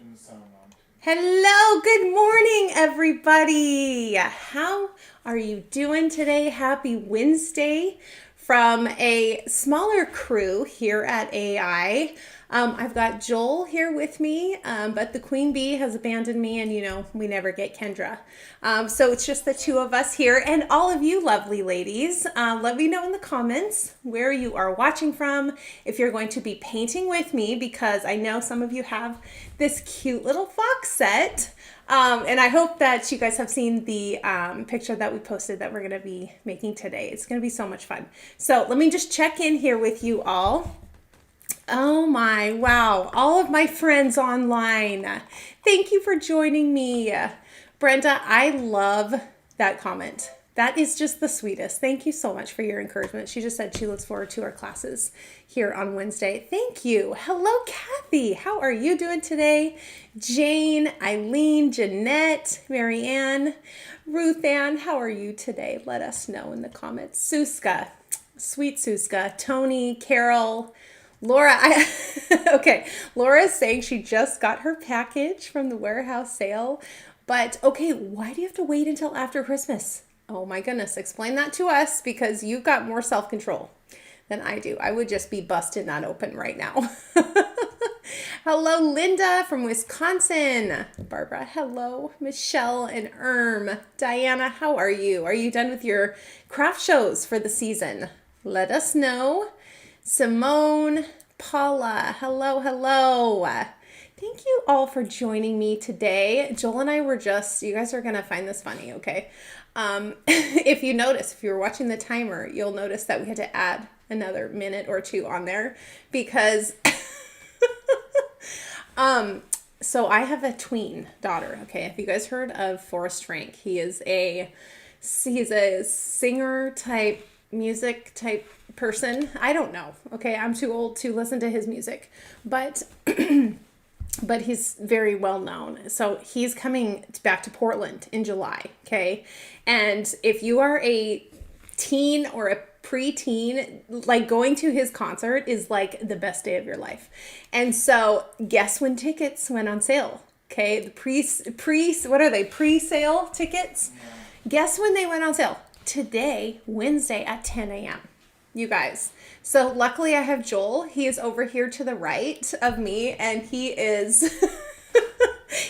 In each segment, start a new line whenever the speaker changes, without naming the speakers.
turn the sound on too.
Hello, good morning, everybody. How are you doing today? Happy Wednesday from a smaller crew here at AI. I've got Joel here with me, but the queen bee has abandoned me, and we never get Kendra. So it's just the two of us here, and all of you lovely ladies. Let me know in the comments where you are watching from, if you're going to be painting with me, because I know some of you have this cute little fox set. And I hope that you guys have seen the picture that we posted that we're going to be making today. It's going to be so much fun. So let me just check in here with you all. Oh my, wow. All of my friends online. Thank you for joining me. Brenda, I love that comment. That is just the sweetest. Thank you so much for your encouragement. She just said she looks forward to our classes here on Wednesday. Thank you. Hello, Kathy. How are you doing today? Jane, Eileen, Jeanette, Marianne, Ruth Ann, how are you today? Let us know in the comments. Suska, sweet Suska, Tony, Carol, Laura, okay, Laura's saying she just got her package from the warehouse sale, but okay, why do you have to wait until after Christmas? Oh my goodness, explain that to us, because you've got more self-control than I do. I would just be busted not open right now. Hello, Linda from Wisconsin. Barbara, hello. Michelle and Diana, how are you? Are you done with your craft shows for the season? Let us know. Simone, Paula, hello, hello. Thank you all for joining me today. Joel and I were you guys are going to find this funny, okay? If you notice, if you're watching the timer, you'll notice that we had to add another minute or two on there because, so I have a tween daughter, okay? Have you guys heard of Forrest Frank? He's a singer type, music type person. I don't know. Okay. I'm too old to listen to his music, but, but he's very well known. So he's coming back to Portland in July. Okay. And if you are a teen or a preteen, like going to his concert is like the best day of your life. And so guess when tickets went on sale? Okay. The what are they? Pre-sale tickets. Guess when they went on sale? Today, Wednesday at 10 a.m. You guys. So luckily I have Joel. He is over here to the right of me, and he is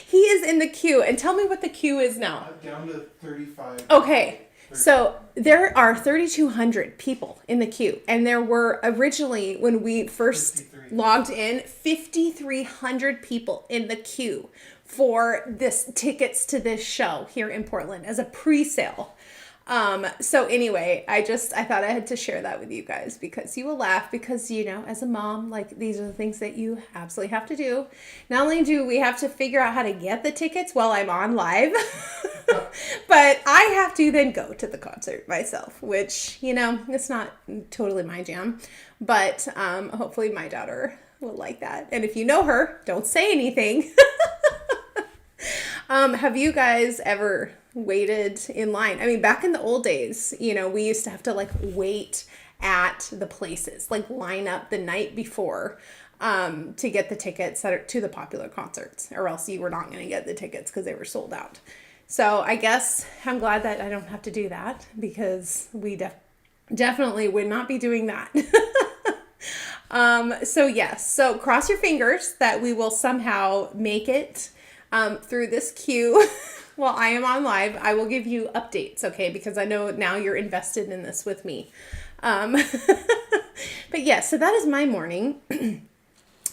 he is in the queue. And tell me what the queue is now.
Down to 35.
Okay. So there are 3,200 people in the queue, and there were originally, when we first
53.
logged in, 5,300 people in the queue for this tickets to this show here in Portland as a pre-sale. So anyway, I thought I had to share that with you guys because you will laugh, because, as a mom, like, these are the things that you absolutely have to do. Not only do we have to figure out how to get the tickets while I'm on live, but I have to then go to the concert myself, which, it's not totally my jam, but, hopefully my daughter will like that. And if you know her, don't say anything. Have you guys ever waited in line? I mean, back in the old days, we used to have to wait at the places, line up the night before to get the tickets to the popular concerts, or else you were not going to get the tickets because they were sold out. So I guess I'm glad that I don't have to do that, because we definitely would not be doing that. So yes, so cross your fingers that we will somehow make it through this queue. While I am on live, I will give you updates, okay? Because I know now you're invested in this with me. But yeah, so that is my morning.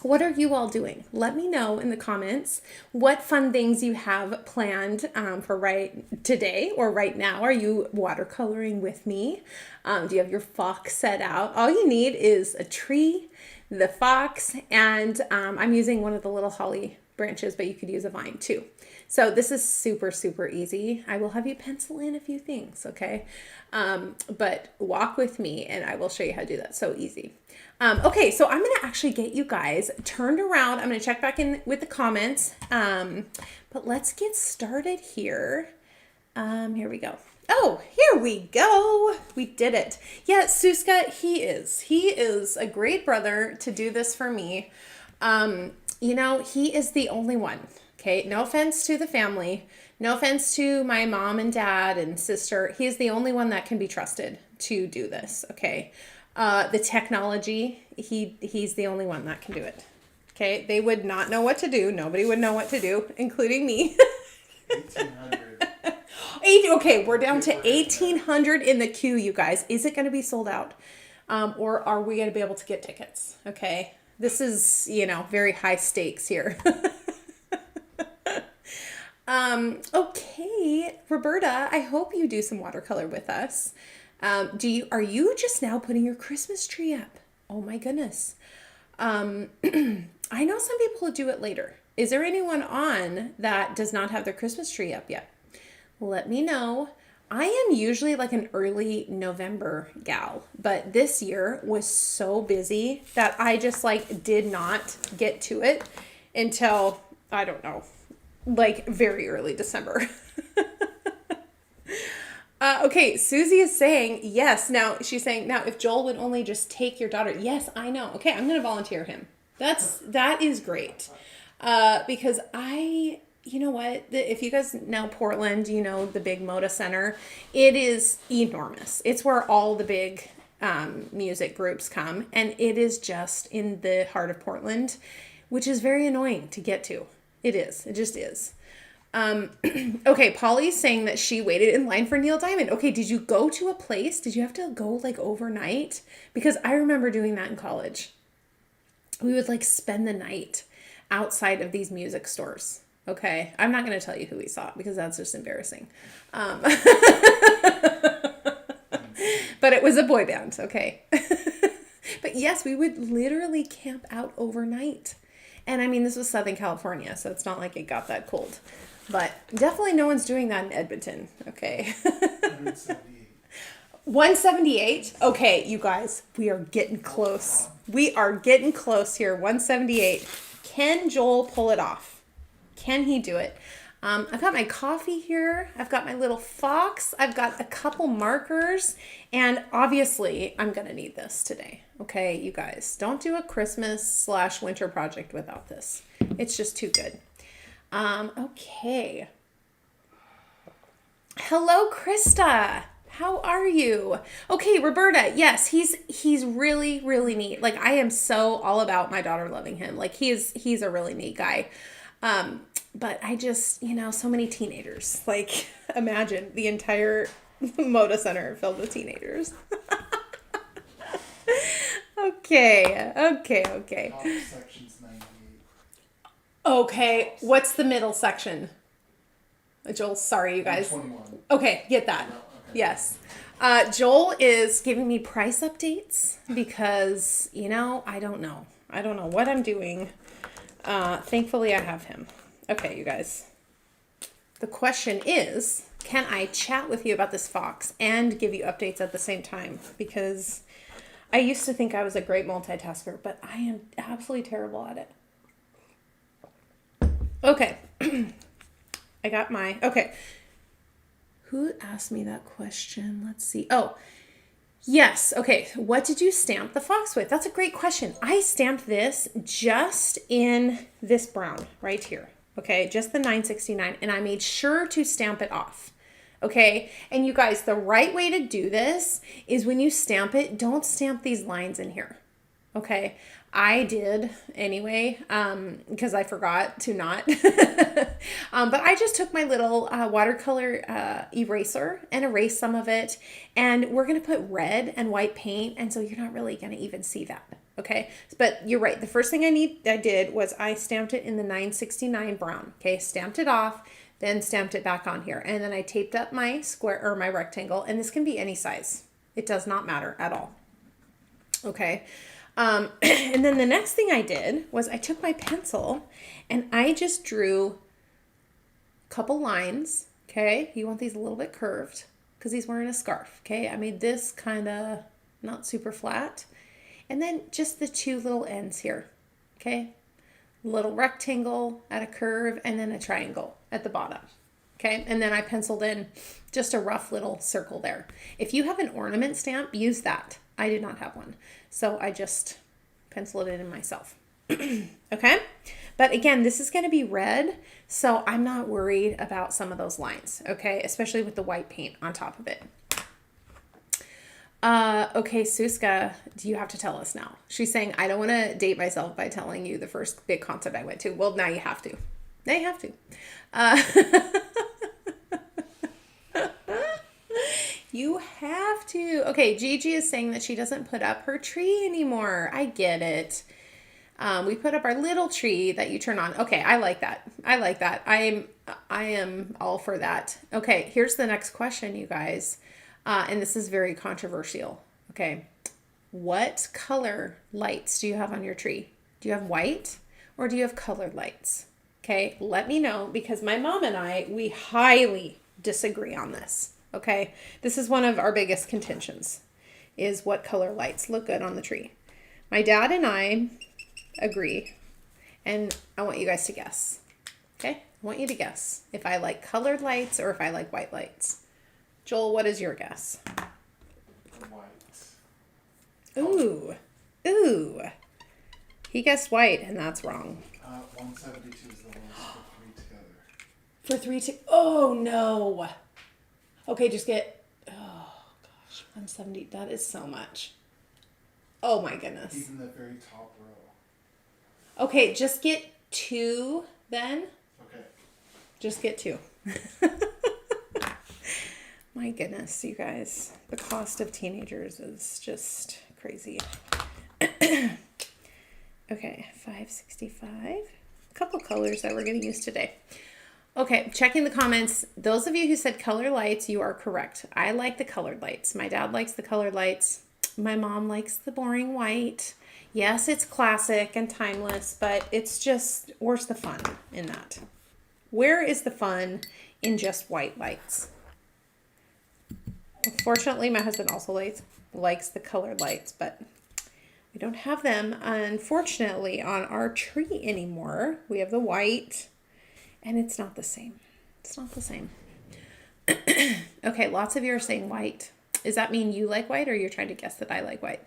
What are you all doing? Let me know in the comments what fun things you have planned for right today or right now. Are you watercoloring with me? Do you have your fox set out? All you need is a tree, the fox, and I'm using one of the little holly branches, but you could use a vine too. So this is super, super easy. I will have you pencil in a few things, okay? But walk with me and I will show you how to do that. So easy. Okay, so I'm going to actually get you guys turned around. I'm going to check back in with the comments. But let's get started here. Here we go. Oh, here we go. We did it. Yeah, Suska, he is a great brother to do this for me. he is the only one. Okay, no offense to the family, no offense to my mom and dad and sister. He is the only one that can be trusted to do this. Okay, the technology, he's the only one that can do it. Okay, they would not know what to do. Nobody would know what to do, including me.
1,800.
Okay, we're down to 1,800 in the queue, you guys. Is it going to be sold out? Or are we going to be able to get tickets? Okay, this is, very high stakes here. Okay, Roberta, I hope you do some watercolor with us. Are you just now putting your Christmas tree up? Oh my goodness. I know some people who do it later. Is there anyone on that does not have their Christmas tree up yet? Let me know. I am usually like an early November gal, but this year was so busy that I just did not get to it until, I don't know, very early December. Okay, Susie is saying yes. Now she's saying, now if Joel would only just take your daughter. Yes, I know. Okay, I'm going to volunteer him. That is great. Because you know what? If you guys know Portland, the big Moda Center. It is enormous. It's where all the big music groups come. And it is just in the heart of Portland, which is very annoying to get to. It is. It just is. Okay, Polly's saying that she waited in line for Neil Diamond. Okay, did you go to a place? Did you have to go overnight? Because I remember doing that in college. We would spend the night outside of these music stores. Okay, I'm not going to tell you who we saw because that's just embarrassing. But it was a boy band, okay? But yes, we would literally camp out overnight. And I mean, this was Southern California, so it's not like it got that cold. But definitely no one's doing that in Edmonton, okay?
178.
178? Okay, you guys, we are getting close. We are getting close here. 178. Can Joel pull it off? Can he do it? I've got my coffee here. I've got my little fox. I've got a couple markers. And obviously, I'm going to need this today. Okay, you guys, don't do a Christmas/winter project without this. It's just too good. Okay. Hello, Krista. How are you? Okay, Roberta. Yes, he's really, really neat. I am so all about my daughter loving him. He's a really neat guy. But I just, so many teenagers. Imagine the entire Moda Center filled with teenagers. Okay.
Top section's 98.
Okay, what's the middle section? Joel, sorry, you guys.
21.
Okay, get that.
No, okay.
Yes. Joel is giving me price updates because, I don't know. I don't know what I'm doing. Thankfully, I have him. Okay, you guys. The question is, can I chat with you about this fox and give you updates at the same time? Because I used to think I was a great multitasker, but I am absolutely terrible at it. Okay. Okay. Who asked me that question? Let's see. Oh, yes. Okay. What did you stamp the fox with? That's a great question. I stamped this just in this brown right here. Okay. Just the 969. And I made sure to stamp it off. Okay. And you guys, the right way to do this is when you stamp it, don't stamp these lines in here. Okay. I did anyway, because I forgot to not. But I just took my little watercolor eraser and erased some of it. And we're going to put red and white paint. And so you're not really going to even see that. Okay. But you're right. The first thing I did was I stamped it in the 969 brown. Okay. Stamped it off, then stamped it back on here. And then I taped up my square or my rectangle. And this can be any size. It does not matter at all. Okay. And then the next thing I did was I took my pencil and I just drew a couple lines. Okay. You want these a little bit curved because he's wearing a scarf. Okay. I made this kind of not super flat. And then just the two little ends here. Okay. Little rectangle at a curve and then a triangle at the bottom. Okay. And then I penciled in just a rough little circle there. If you have an ornament stamp, use that. I did not have one. So I just penciled it in myself. Okay? But again, this is going to be red, so I'm not worried about some of those lines, okay? Especially with the white paint on top of it. Okay, Suska, do you have to tell us now? She's saying, I don't want to date myself by telling you the first big concert I went to. Well, now you have to. Now you have to. You have to. Okay, Gigi is saying that she doesn't put up her tree anymore. I get it. We put up our little tree that you turn on. Okay, I like that. I like that. I am all for that. Okay, here's the next question, you guys. And this is very controversial. Okay, what color lights do you have on your tree? Do you have white or do you have colored lights? Okay, let me know, because my mom and I, we highly disagree on this. Okay, this is one of our biggest contentions, is what color lights look good on the tree. My dad and I agree, and I want you guys to guess. Okay, I want you to guess if I like colored lights or if I like white lights. Joel, what is your guess?
White.
Ooh, ooh. He guessed white, and that's wrong.
172 is the lowest for three together.
For oh no. Okay, just get, oh gosh, 170. That is so much. Oh my goodness.
Even the very top row.
Okay, just get 2 then.
Okay.
Just get 2. My goodness, you guys. The cost of teenagers is just crazy. Okay, 565. A couple colors that we're going to use today. Okay, checking the comments. Those of you who said color lights, you are correct. I like the colored lights. My dad likes the colored lights. My mom likes the boring white. Yes, it's classic and timeless, but it's just, where's the fun in that? Where is the fun in just white lights? Fortunately, my husband also likes the colored lights, but we don't have them, unfortunately, on our tree anymore. We have the white, and it's not the same. It's not the same. Okay, lots of you are saying white. Does that mean you like white, or you're trying to guess that I like white?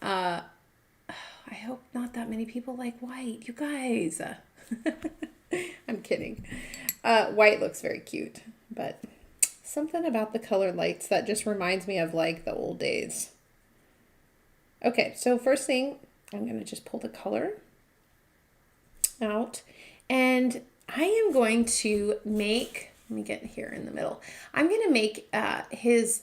I hope not that many people like white. You guys. I'm kidding. White looks very cute, but something about the colored lights that just reminds me of like the old days. Okay, so first thing, I'm going to just pull the color out, and I am going to make, let me get here in the middle. I'm going to make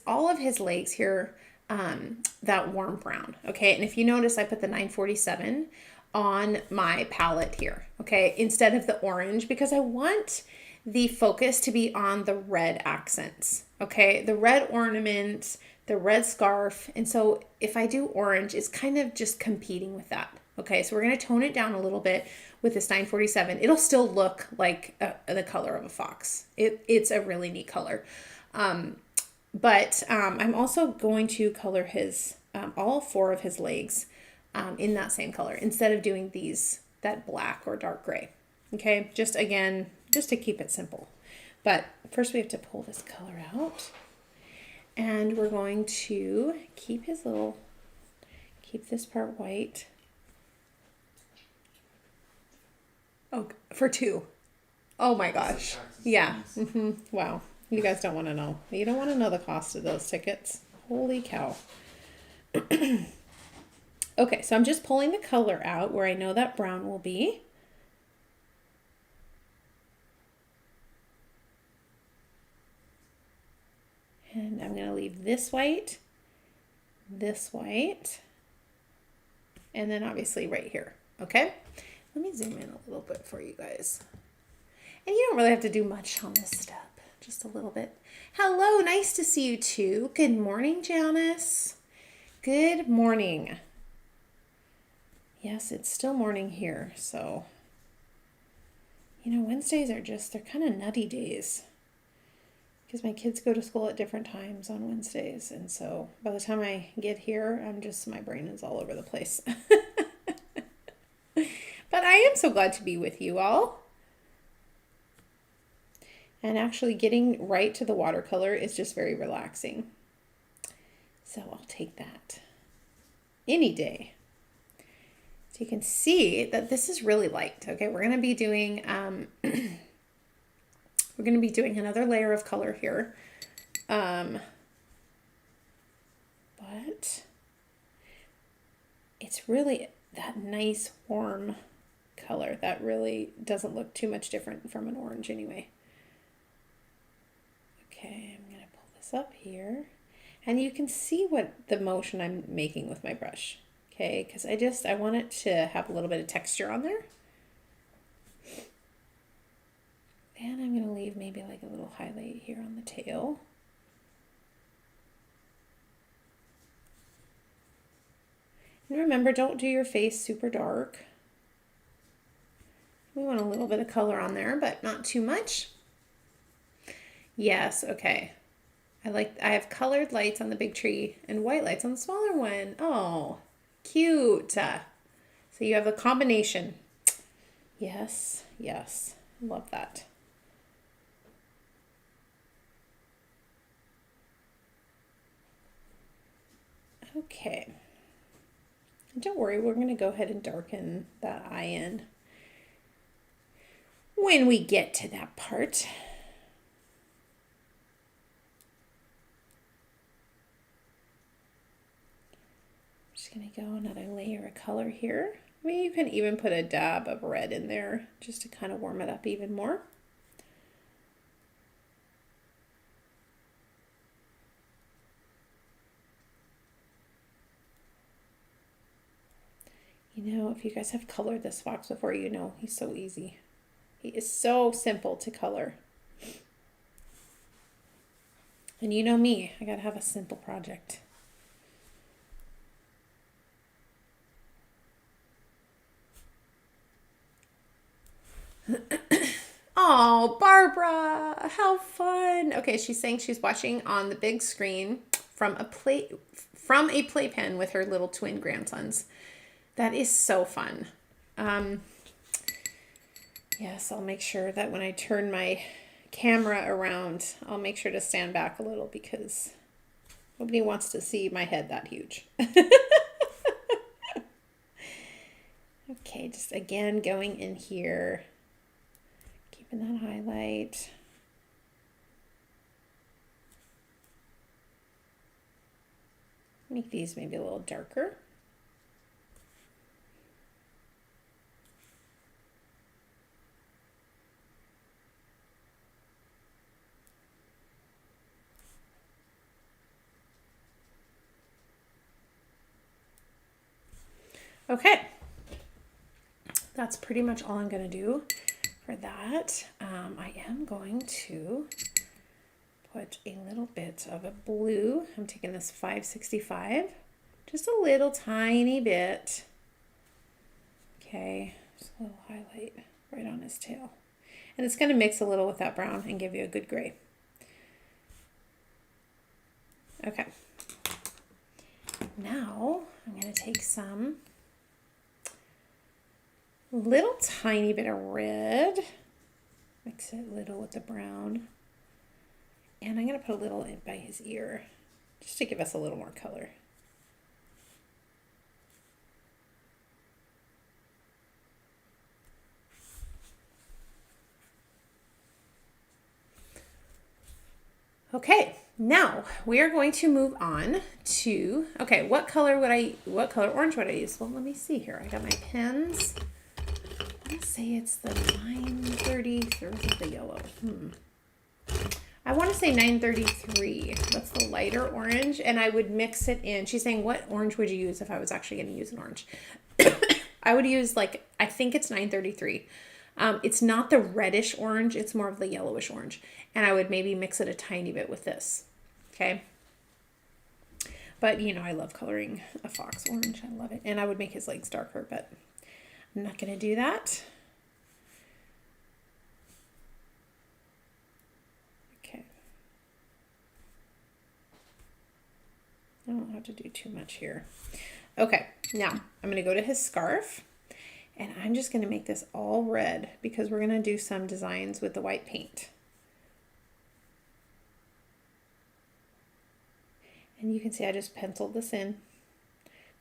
all of his legs here that warm brown. Okay, and if you notice, I put the 947 on my palette here. Okay, instead of the orange, because I want the focus to be on the red accents. Okay, the red ornament, the red scarf. And so if I do orange, it's kind of just competing with that. Okay, so we're going to tone it down a little bit with this 947. It'll still look like the color of a fox. It's a really neat color. But I'm also going to color his, all 4 of his legs in that same color, instead of doing that black or dark gray. Okay, just to keep it simple. But first we have to pull this color out. And we're going to keep this part white. Oh, for 2. Oh my gosh. Yeah. Wow. You guys don't want to know. You don't want to know the cost of those tickets. Holy cow. Okay, so I'm just pulling the color out where I know that brown will be. And I'm going to leave this white, and then obviously right here. Okay? Let me zoom in a little bit for you guys. And you don't really have to do much on this step, just a little bit. Hello, nice to see you too. Good morning, Janice. Good morning. Yes, it's still morning here, so, Wednesdays are they're kind of nutty days. Because my kids go to school at different times on Wednesdays. And so by the time I get here, my brain is all over the place. But I am so glad to be with you all. And actually getting right to the watercolor is just very relaxing. So I'll take that any day. So you can see that this is really light. Okay, we're gonna be doing another layer of color here. But it's really that nice warm color that really doesn't look too much different from an orange anyway. Okay, I'm gonna pull this up here, and you can see what the motion I'm making with my brush. Okay, because I want it to have a little bit of texture on there. And I'm gonna leave maybe like a little highlight here on the tail. And remember, don't do your face super dark. We want a little bit of color on there, but not too much. Yes, okay. I have colored lights on the big tree and white lights on the smaller one. Oh, cute. So you have a combination. Yes, yes. Love that. Okay. Don't worry, we're going to go ahead and darken that eye in when we get to that part. Just going to go another layer of color here. I mean, you can even put a dab of red in there just to kind of warm it up even more. You know, if you guys have colored this fox before, you know he's so easy. He is so simple to color. And you know me, I gotta have a simple project. Oh, Barbara, how fun. Okay, she's saying she's watching on the big screen from a playpen with her little twin grandsons. That is so fun. Yes, I'll make sure that when I turn my camera around, I'll make sure to stand back a little because nobody wants to see my head that huge. Okay, just again going in here, keeping that highlight. Make these maybe a little darker. Okay, that's pretty much all I'm going to do for that. I am going to put a little bit of a blue. I'm taking this 565, just a little tiny bit. Okay, just a little highlight right on his tail. And it's going to mix a little with that brown and give you a good gray. Okay, now I'm going to take some little tiny bit of red, mix it a little with the brown, and I'm going to put a little in by his ear just to give us a little more color. Okay, now we are going to move on to, okay, what color orange would I use? Well, let me see here. I got my pens. Let's say it's the 933, or is it the yellow? I want to say 933. That's the lighter orange, and I would mix it in. She's saying, what orange would you use if I was actually going to use an orange? I would use, like, I think it's 933. It's not the reddish orange. It's more of the yellowish orange. And I would maybe mix it a tiny bit with this. Okay. But, you know, I love coloring a fox orange. I love it. And I would make his legs darker, but I'm not going to do that. Okay. I don't have to do too much here. Okay, now I'm going to go to his scarf, and I'm just going to make this all red because we're going to do some designs with the white paint. And you can see I just penciled this in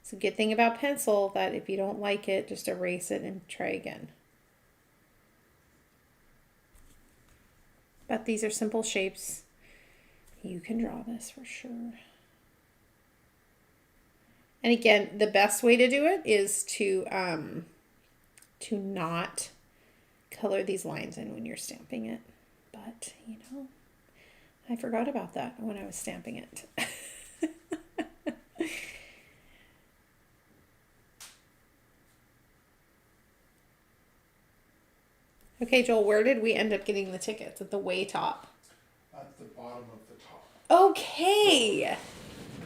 It's a good thing about pencil that if you don't like it, just erase it and try again. But these are simple shapes. You can draw this for sure. And again, the best way to do it is to not color these lines in when you're stamping it. But, you know, I forgot about that when I was stamping it. Okay, Joel, where did we end up getting the tickets? At the way top.
At the bottom of the top.
Okay.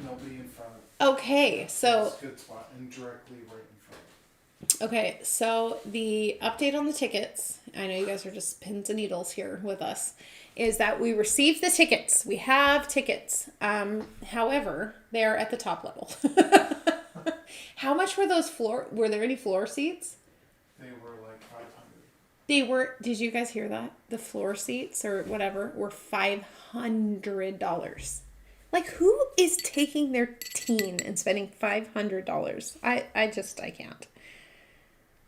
Nobody in front of.
Okay, so.
It's a good spot and directly right in front.
Okay, so the update on the tickets, I know you guys are just pins and needles here with us, is that we received the tickets. We have tickets. However, they're at the top level. How much were those were there any floor seats?
They were like 500.
They were, did you guys hear that? The floor seats or whatever were $500. Like, who is taking their teen and spending $500? I can't.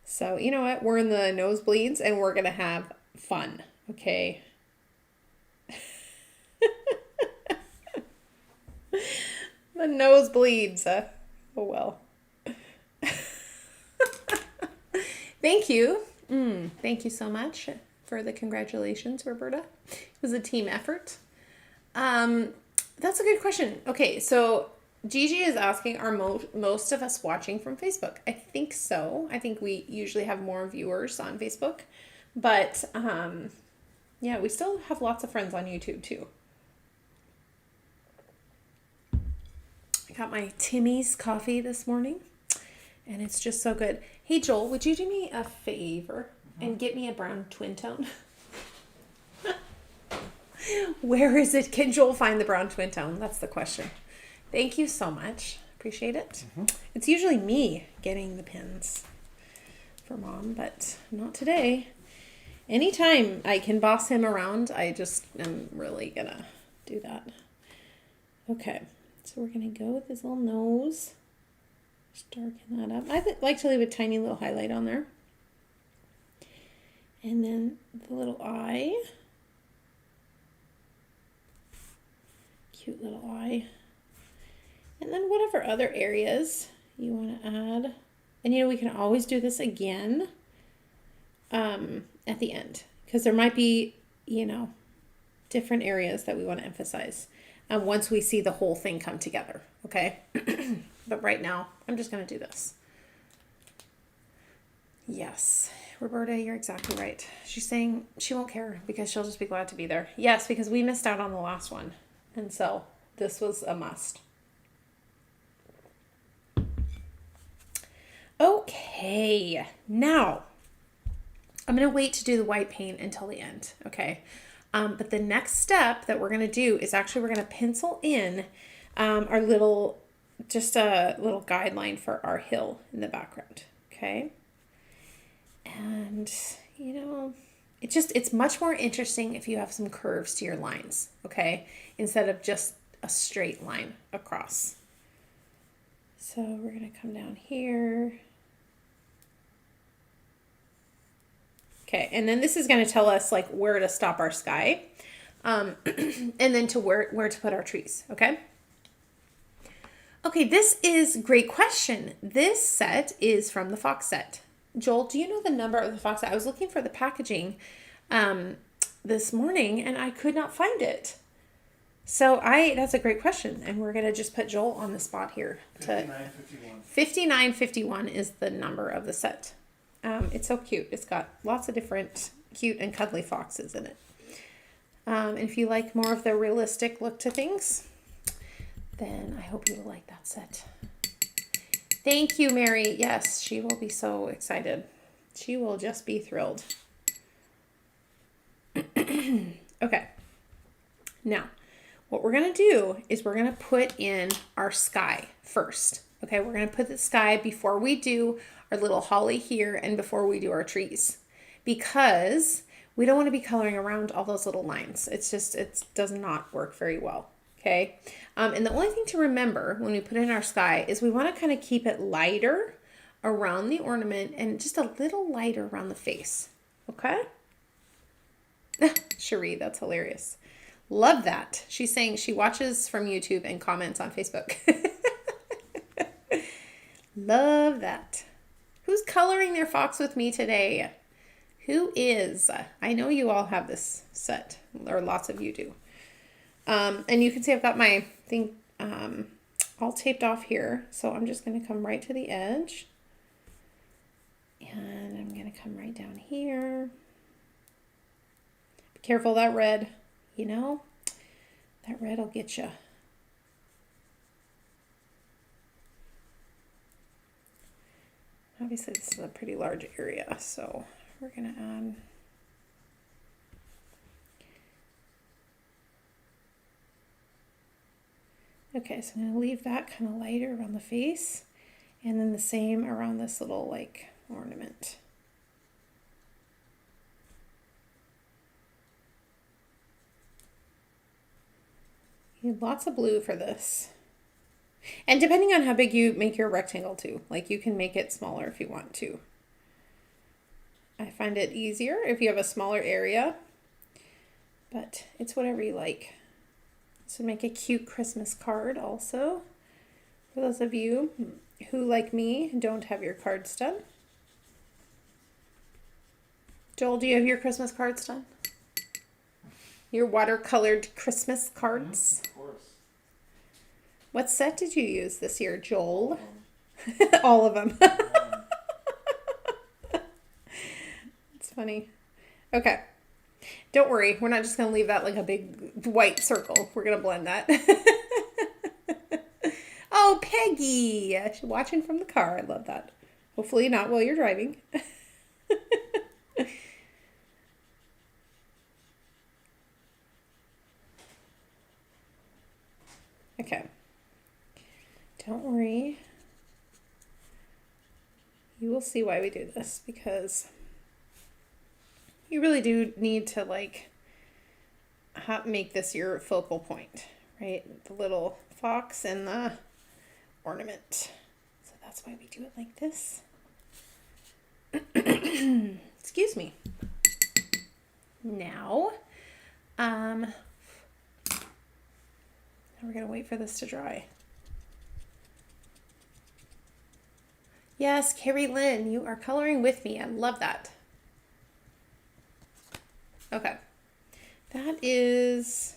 So, you know what? We're in the nosebleeds and we're going to have fun. Okay. The nosebleeds. Oh, well. Thank you. Thank you so much for the congratulations, Roberta. It was a team effort. That's a good question. Okay, so Gigi is asking, are most of us watching from Facebook? I think so. I think we usually have more viewers on Facebook. But, yeah, we still have lots of friends on YouTube, too. I got my Timmy's coffee this morning, and it's just so good. Hey, Joel, would you do me a favor and get me a brown twin tone? Where is it? Can Joel find the brown twin tone? That's the question. Thank you so much. Appreciate it. It's usually me getting the pins for Mom, but not today. Anytime I can boss him around, I just am really gonna do that. Okay, so we're gonna go with his little nose. Just darken that up. I like to leave a tiny little highlight on there. And then the little eye. Cute little eye. And then whatever other areas you want to add. And you know, we can always do this again at the end. Because there might be, you know, different areas that we want to emphasize. Once we see the whole thing come together. Okay? But right now, I'm just going to do this. Yes. Roberta, you're exactly right. She's saying she won't care because she'll just be glad to be there. Yes, because we missed out on the last one. And so this was a must. Okay. Now, I'm going to wait to do the white paint until the end. Okay. But the next step that we're going to do is actually we're going to pencil in our little, just a little guideline for our hill in the background. Okay. And, you know, it's much more interesting if you have some curves to your lines, okay? Instead of just a straight line across. So we're going to come down here. Okay, and then this is going to tell us like where to stop our sky. And then to where to put our trees, okay? Okay, this is a great question. This set is from the Fox set. Joel, do you know the number of the Fox set? I was looking for the packaging this morning and I could not find it. So that's a great question. And we're going to just put Joel on the spot here.
5951.
5951 is the number of the set. It's so cute. It's got lots of different cute and cuddly foxes in it. And if you like more of the realistic look to things, then I hope you will like that set. Thank you, Mary. Yes, she will be so excited. She will just be thrilled. Okay. Now, what we're going to do is we're going to put in our sky first. Okay, we're going to put the sky before we do our little holly here and before we do our trees. Because we don't want to be coloring around all those little lines. It's just, it does not work very well. Okay. And the only thing to remember when we put it in our sky is we want to kind of keep it lighter around the ornament and just a little lighter around the face. Okay. Cherie, that's hilarious. Love that. She's saying she watches from YouTube and comments on Facebook. Love that. Who's coloring their fox with me today? Who is? I know you all have this set, or lots of you do. And you can see I've got my thing all taped off here. So I'm just going to come right to the edge. And I'm going to come right down here. Be careful, that red, you know, that red will get you. Obviously, this is a pretty large area, so we're going to add. Okay, so I'm going to leave that kind of lighter around the face, and then the same around this little, like, ornament. You need lots of blue for this. And depending on how big you make your rectangle too, like you can make it smaller if you want to. I find it easier if you have a smaller area, but it's whatever you like. So make a cute Christmas card also. For those of you who, like me, don't have your cards done. Joel, do you have your Christmas cards done? Your watercolored Christmas cards?
Of course.
What set did you use this year, Joel? All of them. It's funny. Okay. Don't worry. We're not just going to leave that like a big white circle. We're going to blend that. Oh, Peggy. She's watching from the car. I love that. Hopefully not while you're driving. Okay. Don't worry. You will see why we do this, because you really do need to like make this your focal point, right? The little fox and the ornament. So that's why we do it like this. Excuse me. Now, we're going to wait for this to dry. Yes, Carrie Lynn, you are coloring with me. I love that. Okay. That is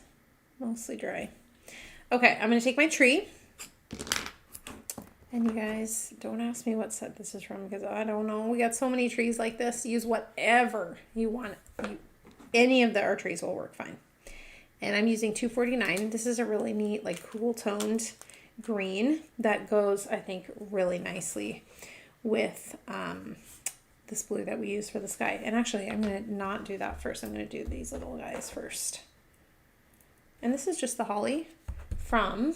mostly dry. Okay, I'm going to take my tree. And you guys, don't ask me what set this is from because I don't know. We got so many trees like this. Use whatever you want. Any of our trees will work fine. And I'm using 249. This is a really neat, like cool toned green that goes, I think, really nicely with this blue that we use for the sky. And actually, I'm going to not do that first. I'm going to do these little guys first. And this is just the holly from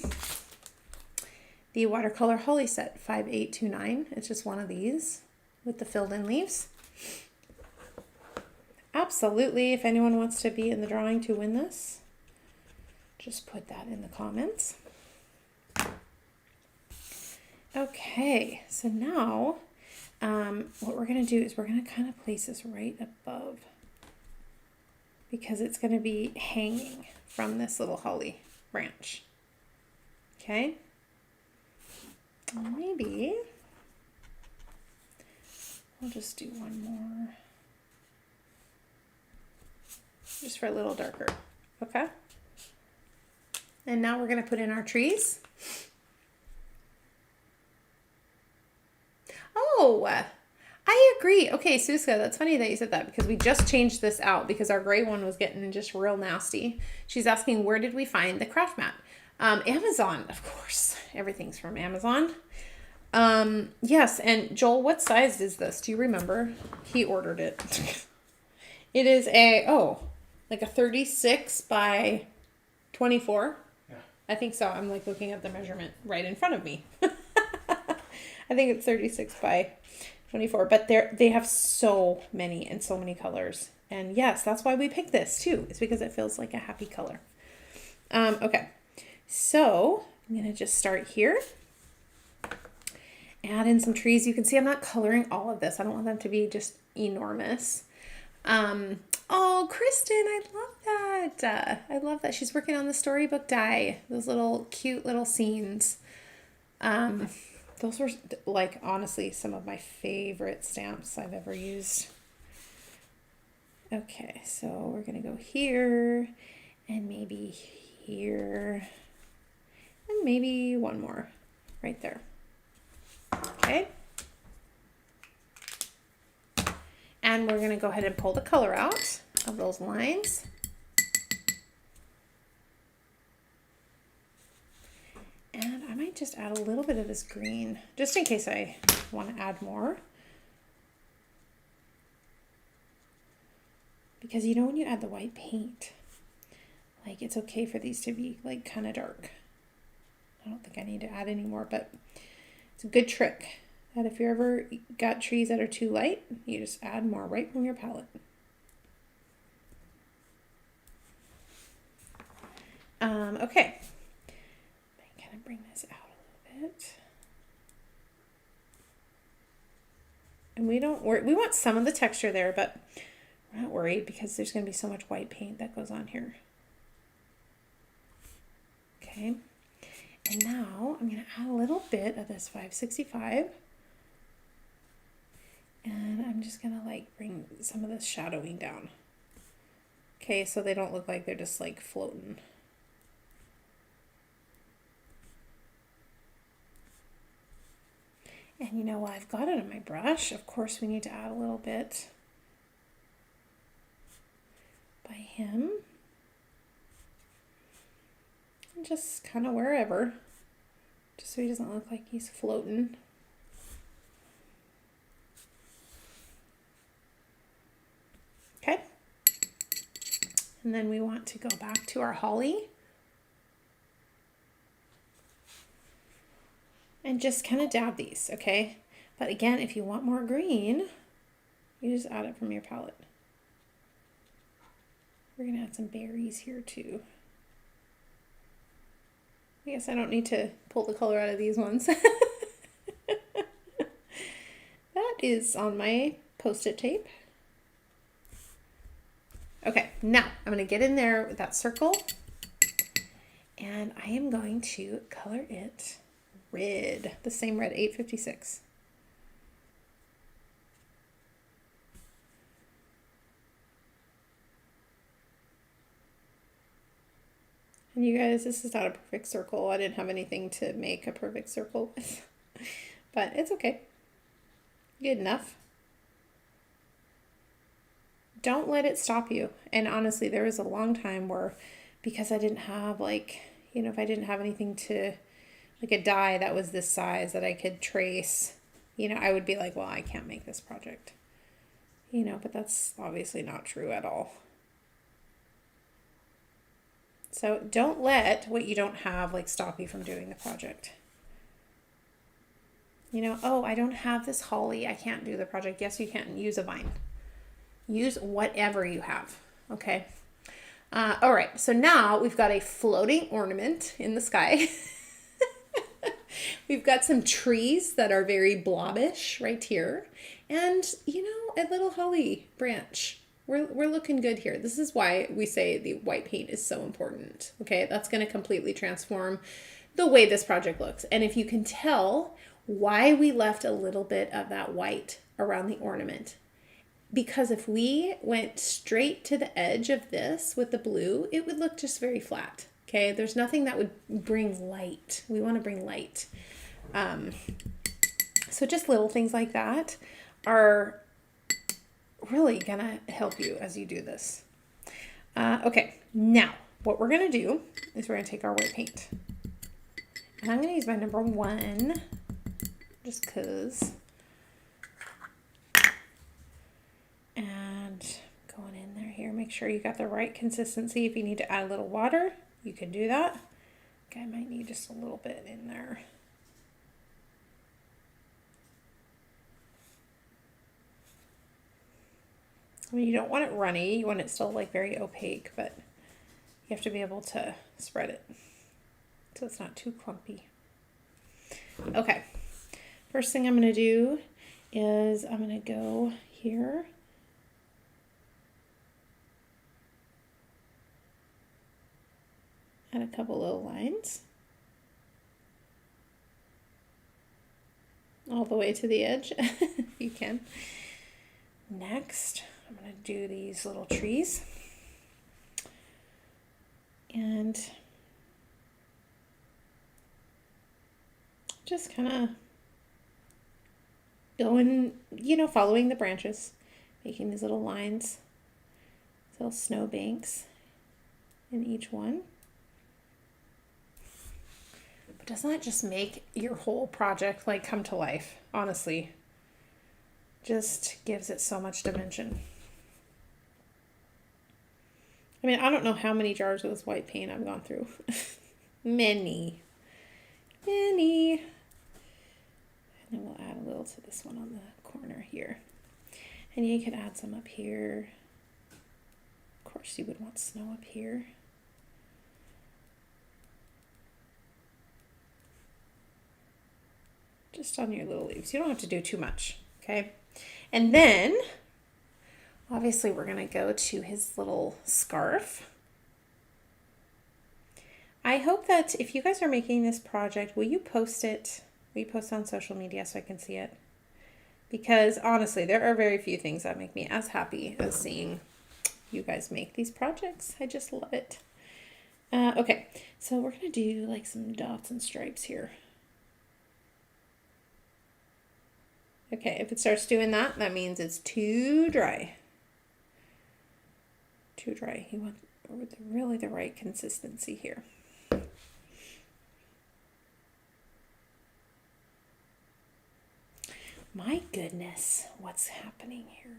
the Watercolor Holly set 5829. It's just one of these with the filled in leaves. Absolutely, if anyone wants to be in the drawing to win this, just put that in the comments. Okay, so now what we're going to do is we're going to kind of place this right above because it's going to be hanging from this little holly branch. Okay, maybe we'll just do one more just for a little darker. Okay, and now we're going to put in our trees. Oh, I agree. Okay, Suska, that's funny that you said that because we just changed this out because our gray one was getting just real nasty. She's asking, where did we find the craft mat? Amazon, of course. Everything's from Amazon. Yes, and Joel, what size is this? Do you remember? He ordered it. It is like a 36 by 24.
Yeah.
I think so. I'm like looking at the measurement right in front of me. I think it's 36 by 24, but they have so many and so many colors. And yes, that's why we picked this too. It's because it feels like a happy color. Okay. So I'm going to just start here. Add in some trees. You can see I'm not coloring all of this. I don't want them to be just enormous. Oh, Kristen, I love that. I love that. She's working on the storybook die. Those little cute little scenes. Those were like, honestly, some of my favorite stamps I've ever used. Okay, so we're going to go here and maybe here and maybe one more right there. Okay. And we're going to go ahead and pull the color out of those lines. And I might just add a little bit of this green, just in case I want to add more. Because you know when you add the white paint, like it's okay for these to be like kind of dark. I don't think I need to add any more, but it's a good trick. That if you ever got trees that are too light, you just add more right from your palette. Okay. I'm gonna bring this out a little bit. And we want some of the texture there, but we're not worried because there's gonna be so much white paint that goes on here. Okay. And now I'm gonna add a little bit of this 565. And I'm just gonna like bring some of this shadowing down. Okay, so they don't look like they're just like floating. And you know what? I've got it on my brush. Of course, we need to add a little bit by him. And just kind of wherever, just so he doesn't look like he's floating. Okay. And then we want to go back to our holly and just kind of dab these, okay? But again, if you want more green, you just add it from your palette. We're gonna add some berries here too. I guess I don't need to pull the color out of these ones. That is on my Post-it tape. Okay, now I'm going to get in there with that circle and I am going to color it red, the same red, 856. And you guys, this is not a perfect circle. I didn't have anything to make a perfect circle with, but it's okay. Good enough. Don't let it stop you. And honestly, there was a long time where, because I didn't have like, you know, if I didn't have anything to, like a die that was this size that I could trace, you know, I would be like, well, I can't make this project, you know, but that's obviously not true at all. So don't let what you don't have like stop you from doing the project. You know, oh, I don't have this holly, I can't do the project. Yes, you can. Use a vine. Use whatever you have, okay? All right, so now we've got a floating ornament in the sky. We've got some trees that are very blobbish right here. And, you know, a little holly branch. We're looking good here. This is why we say the white paint is so important, okay? That's going to completely transform the way this project looks. And if you can tell why we left a little bit of that white around the ornament, because if we went straight to the edge of this with the blue, it would look just very flat, okay? There's nothing that would bring light. We want to bring light. So just little things like that are really gonna help you as you do this. Okay, now what we're gonna do is we're gonna take our white paint. And I'm gonna use my number 1, just cause. And going in there here, make sure you got the right consistency. If you need to add a little water, you can do that. Okay, I might need just a little bit in there. I mean, you don't want it runny, you want it still like very opaque, but you have to be able to spread it. so it's not too clumpy. Okay, first thing I'm going to do is I'm going to go here. Add a couple little lines. All the way to the edge, if you can. Next, I'm going to do these little trees. And just kind of going, following the branches, making these little lines, little snow banks in each one. But doesn't that just make your whole project like come to life? Honestly, just gives it so much dimension. I mean, I don't know how many jars of this white paint I've gone through. Many. And then we'll add a little to this one on the corner here. And you could add some up here. Of course, you would want snow up here. Just on your little leaves. You don't have to do too much, okay? And then, obviously, we're going to go to his little scarf. I hope that if you guys are making this project, will you post it? Will you post on social media so I can see it? Because honestly, there are very few things that make me as happy as seeing you guys make these projects. I just love it. Okay, so we're going to do like some dots and stripes here. Okay, if it starts doing that, that means it's too dry. Too dry. You want really the right consistency here. My goodness, what's happening here?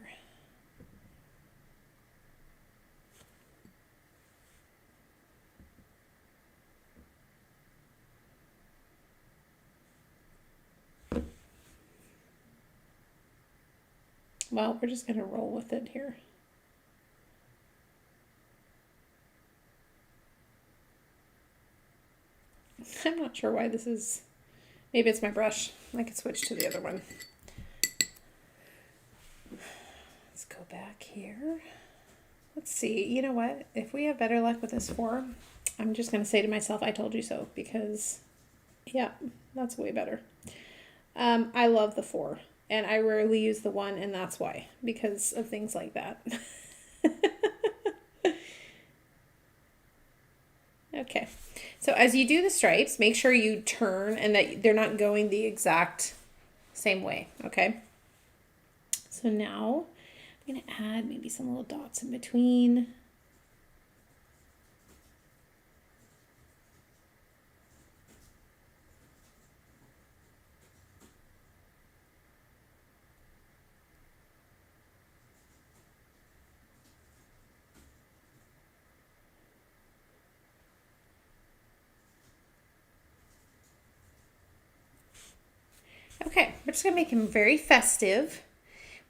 Well, we're just going to roll with it here. I'm not sure why this is, maybe it's my brush. I could switch to the other one. Let's go back here. Let's see, you know what? If we have better luck with this 4, I'm just going to say to myself, I told you so, because yeah, that's way better. I love the 4. And I rarely use the 1, and that's why, because of things like that. Okay, so as you do the stripes, make sure you turn and that they're not going the exact same way, okay? So now I'm going to add maybe some little dots in between. Okay, we're just going to make him very festive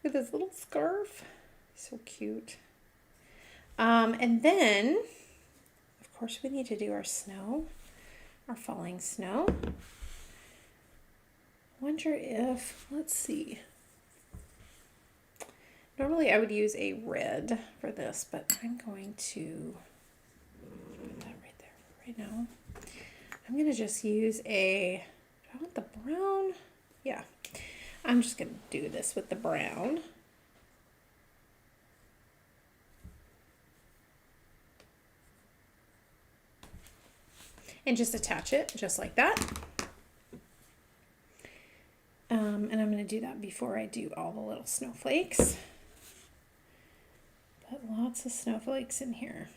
with his little scarf. So cute. And then, of course, we need to do our snow, our falling snow. I wonder if, let's see. Normally I would use a red for this, but I'm going to put that right there right now. I'm going to just use a, do I want the brown? Yeah, I'm just going to do this with the brown. And just attach it just like that. And I'm going to do that before I do all the little snowflakes. Put lots of snowflakes in here.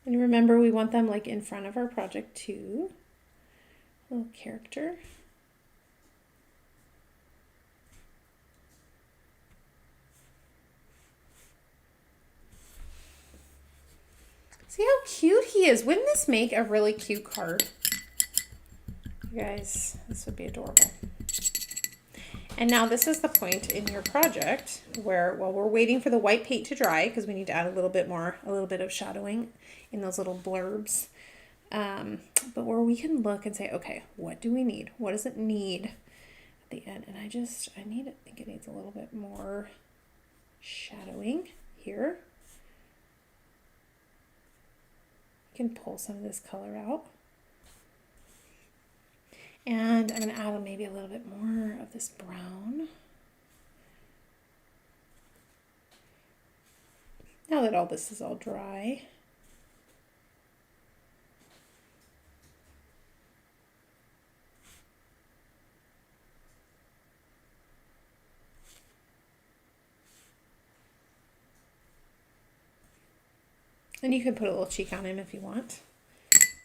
And remember, we want them like in front of our project too. A little character. See how cute he is. Wouldn't this make a really cute card? You guys, this would be adorable. And now this is the point in your project where, while we're waiting for the white paint to dry, because we need to add a little bit of shadowing in those little blurbs. But where we can look and say, okay, what do we need? What does it need at the end? And I think it needs a little bit more shadowing here. You can pull some of this color out. And I'm going to add maybe a little bit more of this brown. Now that all this is all dry. And you can put a little cheek on him if you want,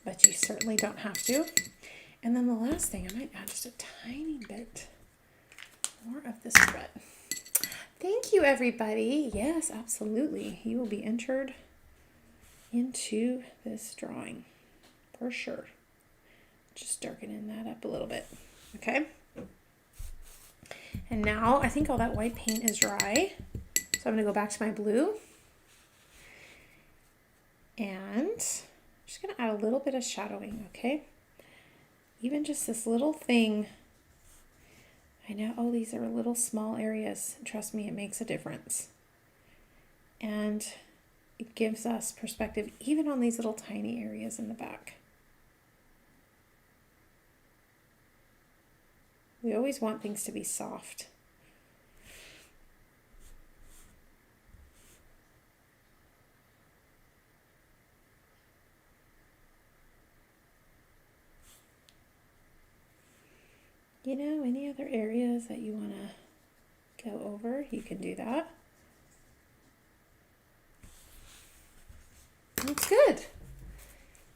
but you certainly don't have to. And then the last thing, I might add just a tiny bit more of this red. Thank you, everybody. Yes, absolutely. You will be entered into this drawing for sure. Just darkening that up a little bit. Okay. And now I think all that white paint is dry. So I'm going to go back to my blue. And I'm just going to add a little bit of shadowing, okay? Even just this little thing. I know, oh, these are little small areas. Trust me, it makes a difference. And it gives us perspective even on these little tiny areas in the back. We always want things to be soft. You know, any other areas that you want to go over, you can do that. That's good.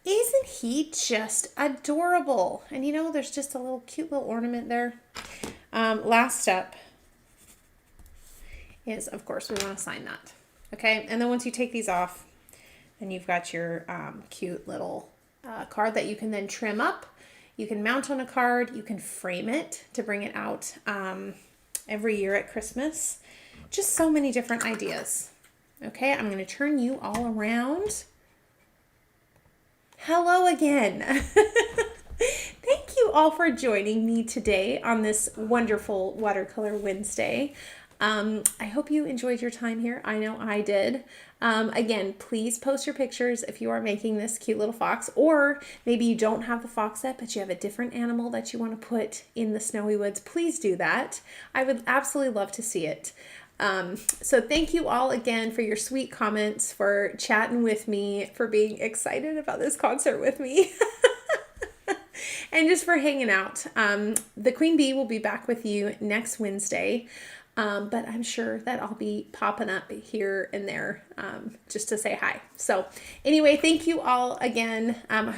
Isn't he just adorable? And you know, there's just a little cute little ornament there. Last step is, of course, we want to sign that. Okay, and then once you take these off, then you've got your cute little card that you can then trim up. You can mount on a card. You can frame it to bring it out every year at Christmas. Just so many different ideas. Okay, I'm going to turn you all around. Hello again. Thank you all for joining me today on this wonderful Watercolor Wednesday. I hope you enjoyed your time here. I know I did. Again, please post your pictures if you are making this cute little fox, or maybe you don't have the fox set, but you have a different animal that you want to put in the snowy woods. Please do that. I would absolutely love to see it. So thank you all again for your sweet comments, for chatting with me, for being excited about this concert with me. And just for hanging out. The Queen Bee will be back with you next Wednesday. But I'm sure that I'll be popping up here and there just to say hi. So anyway, thank you all again. I hope